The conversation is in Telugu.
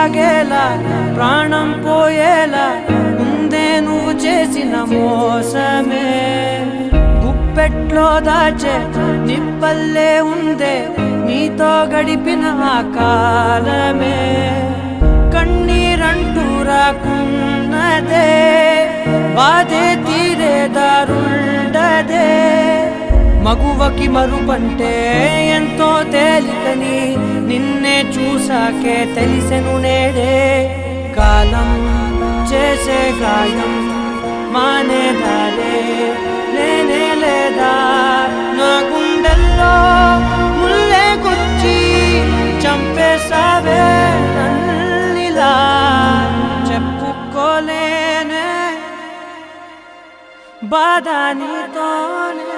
సాగేలా ప్రాణం పోయేలా ముందే నువ్వు చేసిన మోసమే గుప్పెట్లో దాచే నిప్పల్లే ఉందే నీతో గడిపిన ఆ కాలమే కన్నీరంటూ రాకున్నదే బాధే తీరే దారుండదే మగువకి మరుపంటే ఎంతో తేలికని నిన్నే చూసాకే తెలిసెను నేడే కాలం చేసే గాయం మానేదారే లేనే లేదా నా గుండెల్లో ముల్లే గుచ్చి చంపేసావే నన్నిలా చెప్పుకోలేనే బాధ నీతోనే